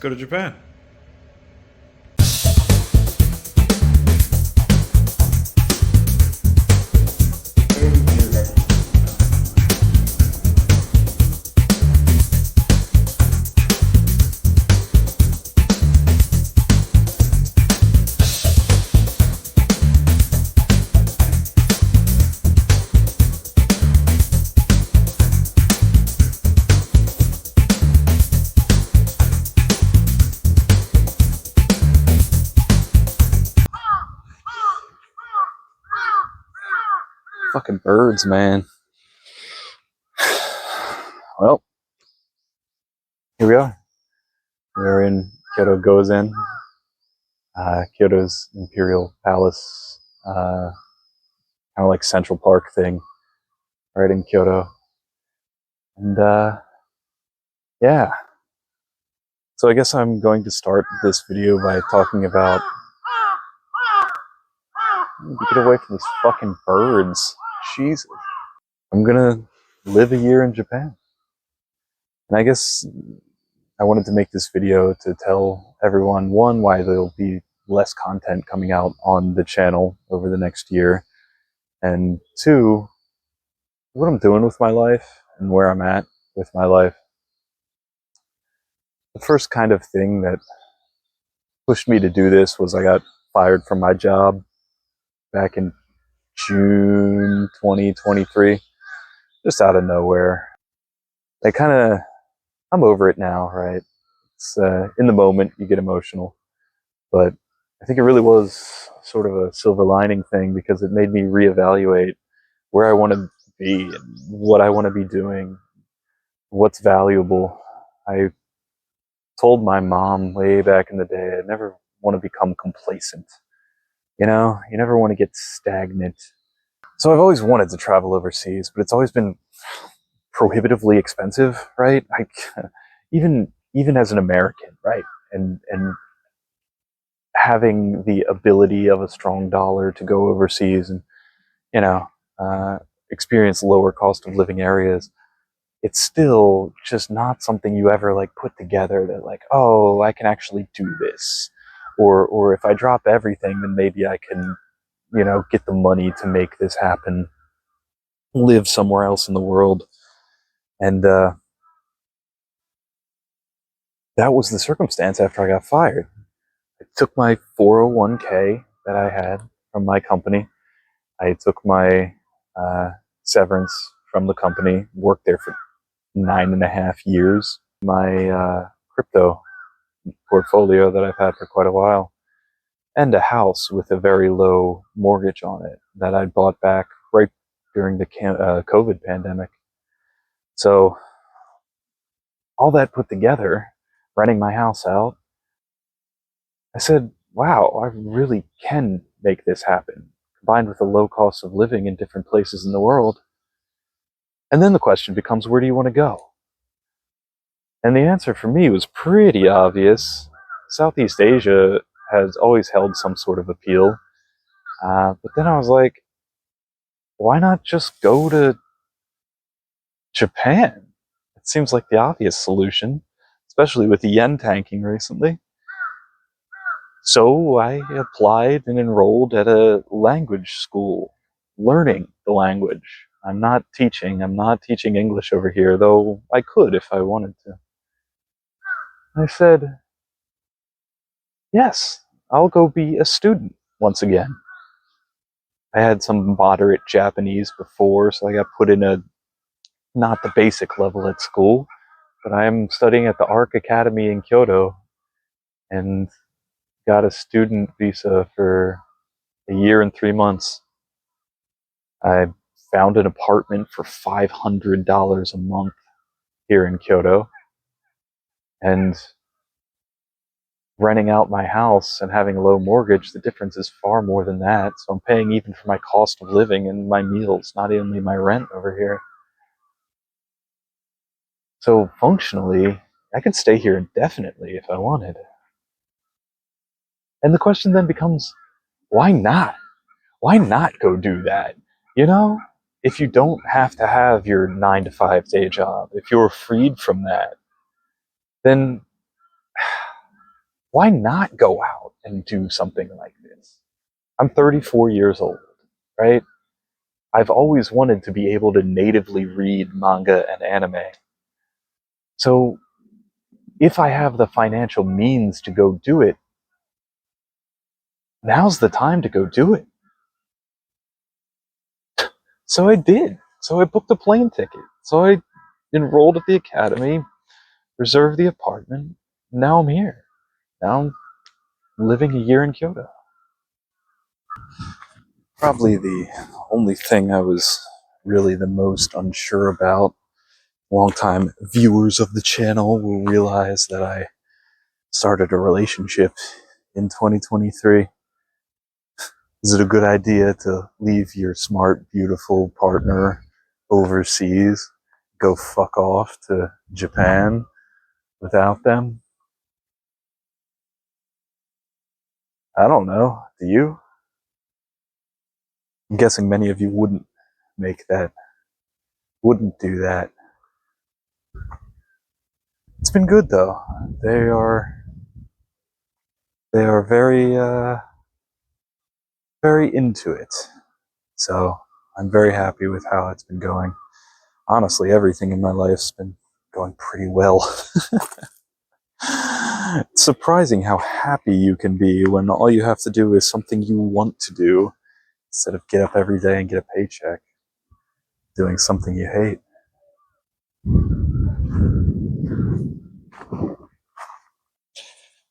go to Japan. Fucking birds, man. Well, here we are. We're in Kyoto Gozen, Kyoto's Imperial Palace, kind of like Central Park thing, right in Kyoto. And yeah, so I guess I'm going to start this video by talking about. Get away from these fucking birds. Jesus. I'm gonna live a year in Japan. And I guess I wanted to make this video to tell everyone, one, why there'll be less content coming out on the channel over the next year, and two, what I'm doing with my life and where I'm at with my life. The first kind of thing that pushed me to do this was I got fired from my job back in June 2023, just out of nowhere. I'm over it now, right? It's in the moment you get emotional, but I think it really was sort of a silver lining thing because it made me reevaluate where I want to be and what I want to be doing, what's valuable. I told my mom way back in the day I never want to become complacent. You know, you never want to get stagnant. So I've always wanted to travel overseas, but it's always been prohibitively expensive, right? Like even as an American, right? And having the ability of a strong dollar to go overseas and, you know, experience lower cost of living areas, it's still just not something you ever like put together that like, oh, I can actually do this. Or if I drop everything, then maybe I can, you know, get the money to make this happen, live somewhere else in the world. And that was the circumstance after I got fired. I took my 401k that I had from my company. I took my severance from the company, worked there for 9.5 years. My crypto portfolio that I've had for quite a while, and a house with a very low mortgage on it that I bought back right during the COVID pandemic. So all that put together, renting my house out, I said, wow, I really can make this happen, combined with the low cost of living in different places in the world. And then the question becomes, where do you want to go? And the answer for me was pretty obvious. Southeast Asia has always held some sort of appeal. But then I was like, why not just go to Japan? It seems like the obvious solution, especially with the yen tanking recently. So I applied and enrolled at a language school, learning the language. I'm not teaching English over here, though I could if I wanted to. I said, yes, I'll go be a student once again. I had some moderate Japanese before, so I got put in not the basic level at school, but I am studying at the Arc Academy in Kyoto and got a student visa for a year and 3 months. I found an apartment for $500 a month here in Kyoto, and renting out my house and having a low mortgage, the difference is far more than that. So I'm paying even for my cost of living and my meals, not only my rent over here. So functionally, I could stay here indefinitely if I wanted. And the question then becomes, why not? Why not go do that? You know, if you don't have to have your 9-to-5 day job, if you're freed from that, then why not go out and do something like this? I'm 34 years old, right? I've always wanted to be able to natively read manga and anime. So if I have the financial means to go do it, now's the time to go do it. So I did. So I booked a plane ticket. So I enrolled at the academy, reserved the apartment. Now I'm here. Now I'm living a year in Kyoto. Probably the only thing I was really the most unsure about. Longtime viewers of the channel will realize that I started a relationship in 2023. Is it a good idea to leave your smart, beautiful partner overseas, go fuck off to Japan without them? I don't know. Do you? I'm guessing many of you wouldn't wouldn't do that. It's been good though. They are they are very into it. So I'm very happy with how it's been going. Honestly, everything in my life's been going pretty well. It's surprising how happy you can be when all you have to do is something you want to do instead of get up every day and get a paycheck doing something you hate.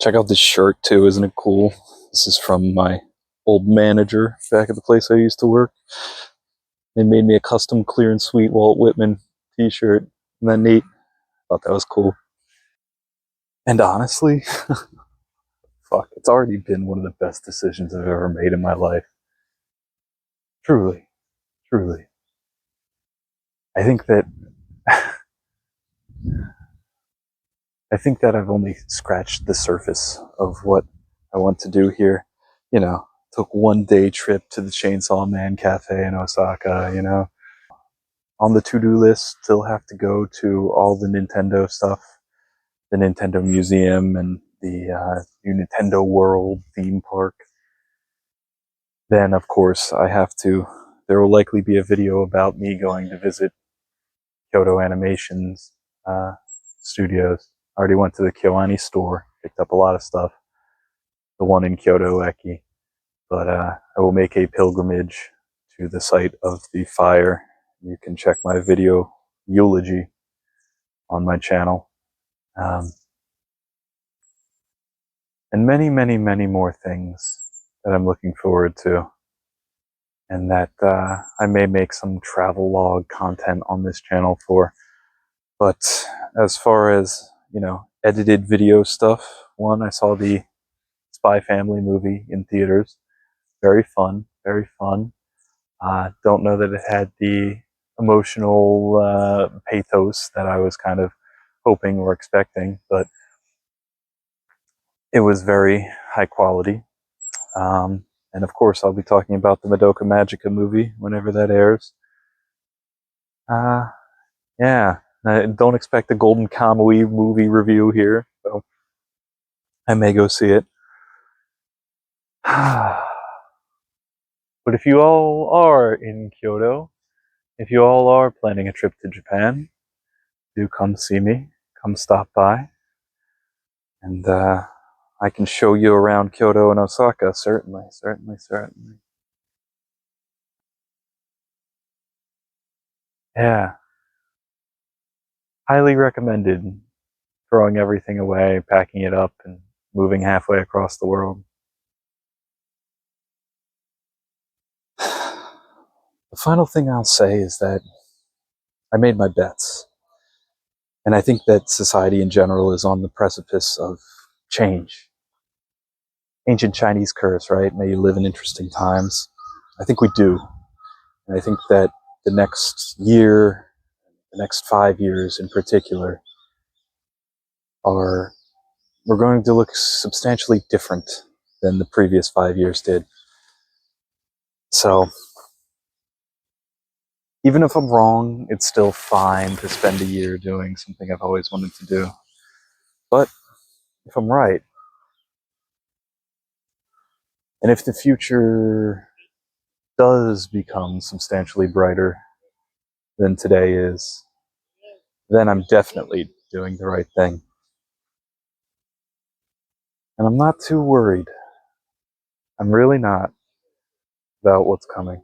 Check out this shirt too, isn't it cool? This is from my old manager back at the place I used to work. They made me a custom Clear and Sweet Walt Whitman t-shirt. Isn't that neat? Thought that was cool. And honestly, fuck, it's already been one of the best decisions I've ever made in my life. Truly, truly. I think that I've only scratched the surface of what I want to do here. You know, took 1 day trip to the Chainsaw Man Cafe in Osaka, you know. On the to-do list, still have to go to all the Nintendo stuff, the Nintendo Museum and the new Nintendo World theme park. Then, of course, there will likely be a video about me going to visit Kyoto Animation's studios. I already went to the KyoAni store, picked up a lot of stuff, the one in Kyoto Eki, but I will make a pilgrimage to the site of the fire. You can check my video eulogy on my channel. And many, many, many more things that I'm looking forward to. And that I may make some travel log content on this channel for. But as far as, you know, edited video stuff, one, I saw the Spy Family movie in theaters. Very fun, very fun. Don't know that it had the emotional pathos that I was kind of hoping or expecting, but it was very high quality. And of course, I'll be talking about the Madoka Magica movie whenever that airs. Yeah, I don't expect a Golden Kamuy movie review here, so I may go see it. But if you all are in Kyoto, if you all are planning a trip to Japan, do come see me, come stop by, and I can show you around Kyoto and Osaka, certainly, certainly, certainly. Yeah, highly recommended throwing everything away, packing it up, and moving halfway across the world. The final thing I'll say is that I made my bets. And I think that society in general is on the precipice of change. Ancient Chinese curse, right? May you live in interesting times. I think we do. And I think that the next year, the next 5 years in particular, we're going to look substantially different than the previous 5 years did. So, even if I'm wrong, it's still fine to spend a year doing something I've always wanted to do. But if I'm right, And if the future does become substantially brighter than today is, then I'm definitely doing the right thing. And I'm not too worried. I'm really not about what's coming.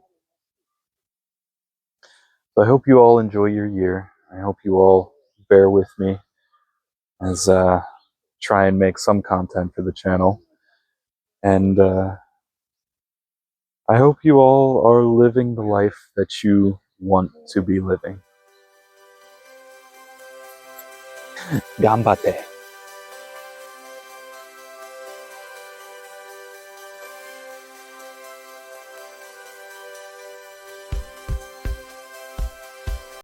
So I hope you all enjoy your year. I hope you all bear with me as try and make some content for the channel. And I hope you all are living the life that you want to be living. Gambate.